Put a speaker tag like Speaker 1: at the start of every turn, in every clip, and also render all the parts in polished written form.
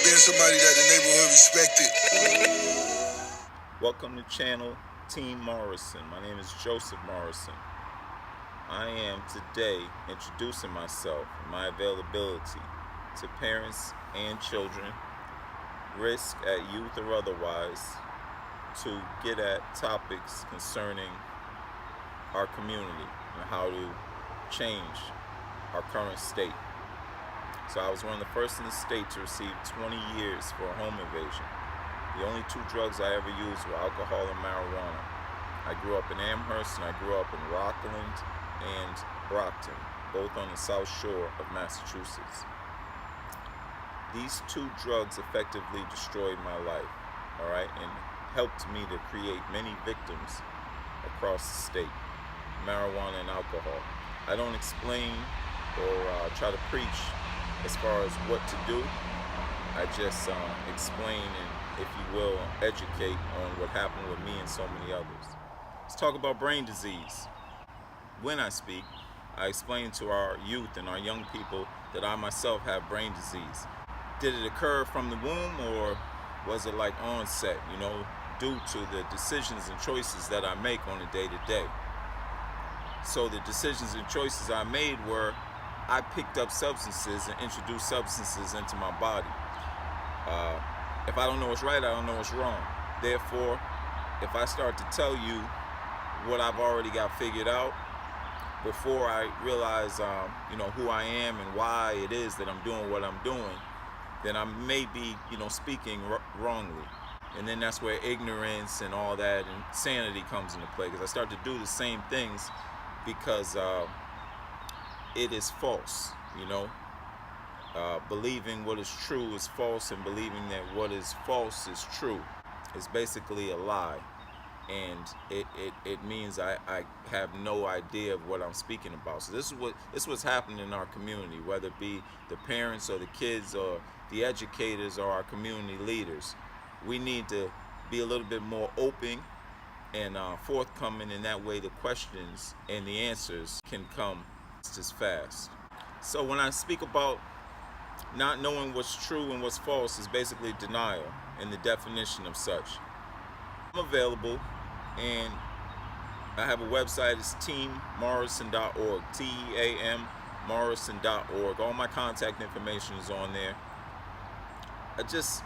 Speaker 1: being somebody that the neighborhood respected.
Speaker 2: Welcome to channel Team Morrison. My name is Joseph Morrison. I am today introducing myself and my availability to parents and children, risk at youth or otherwise, to get at topics concerning our community and how to change our current state. So I was one of the first in the state to receive 20 years for a home invasion. The only two drugs I ever used were alcohol and marijuana. I grew up in Amherst and I grew up in Rockland and Brockton, both on the South Shore of Massachusetts. These two drugs effectively destroyed my life, all right, and helped me to create many victims across the state, marijuana and alcohol. I don't explain or try to preach as far as what to do. I just explain and, if you will, educate on what happened with me and so many others. Let's talk about brain disease. When I speak, I explain to our youth and our young people that I myself have brain disease. Did it occur from the womb, or was it like onset, due to the decisions and choices that I make on a day-to-day? So the decisions and choices I made were, I picked up substances and introduced substances into my body. If I don't know what's right, I don't know what's wrong. Therefore, if I start to tell you what I've already got figured out before I realize, who I am and why it is that I'm doing what I'm doing, then I may be, speaking wrongly. And then that's where ignorance and all that and sanity comes into play, because I start to do the same things because it is false, believing what is true is false, and believing that what is false is true is basically a lie. And it means I have no idea of what I'm speaking about. So this is what's happening in our community, whether it be the parents or the kids or the educators or our community leaders. We need to be a little bit more open and forthcoming, in that way the questions and the answers can come just fast. So when I speak about not knowing what's true and what's false, is basically denial and the definition of such. I'm available, and I have a website. It's teammorrison.org, TEAM Morrison.org. All my contact information is on there. It's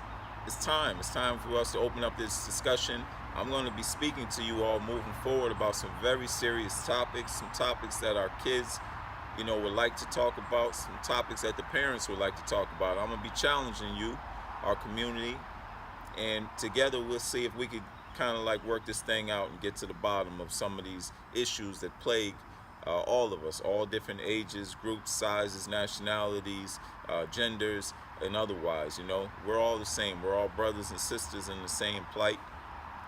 Speaker 2: time for us to open up this discussion. I'm going to be speaking to you all moving forward about some very serious topics, some topics that our kids would like to talk about, some topics that the parents would like to talk about. I'm going to be challenging you, our community, and together we'll see if we could kind of like work this thing out and get to the bottom of some of these issues that plague all of us, all different ages, groups, sizes, nationalities, genders, and otherwise. We're all the same. We're all brothers and sisters in the same plight,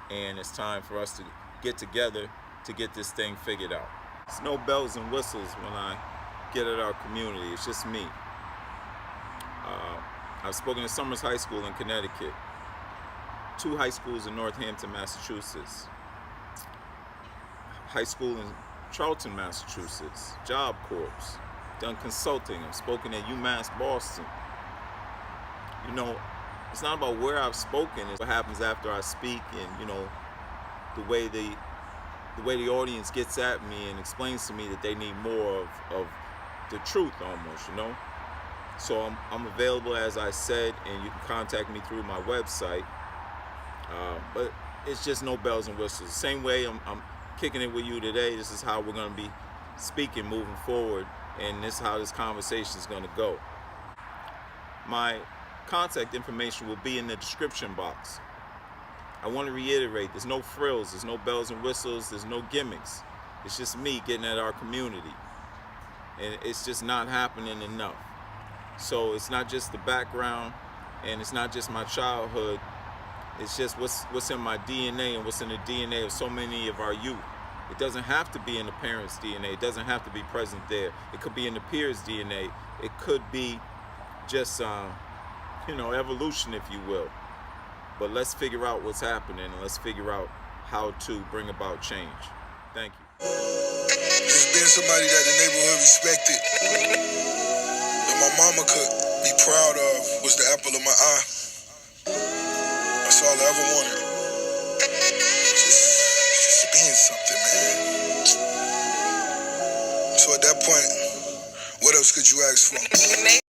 Speaker 2: and it's time for us to get together to get this thing figured out. It's no bells and whistles when I get at our community. It's just me. I've spoken at Summers High School in Connecticut, 2 high schools in Northampton, Massachusetts, high school in Charlton, Massachusetts, Job Corps, done consulting. I've spoken at UMass Boston. It's not about where I've spoken, it's what happens after I speak, and the way the audience gets at me and explains to me that they need more of the truth almost, So I'm available, as I said, and you can contact me through my website. But it's just no bells and whistles. Same way I'm kicking it with you today. This is how we're going to be speaking moving forward, and this is how this conversation is going to go. My contact information will be in the description box. I want to reiterate, there's no frills, there's no bells and whistles, there's no gimmicks. It's just me getting at our community, and it's just not happening enough. So it's not just the background, and it's not just my childhood. It's just what's in my DNA and what's in the DNA of so many of our youth. It doesn't have to be in the parents' DNA. It doesn't have to be present there. It could be in the peers' DNA. It could be just, evolution, if you will. But let's figure out what's happening, and let's figure out how to bring about change. Thank you.
Speaker 1: Just being somebody that the neighborhood respected, that my mama could be proud of, was the apple of my eye. ever wanted. Just being something, man. So at that point, what else could you ask for?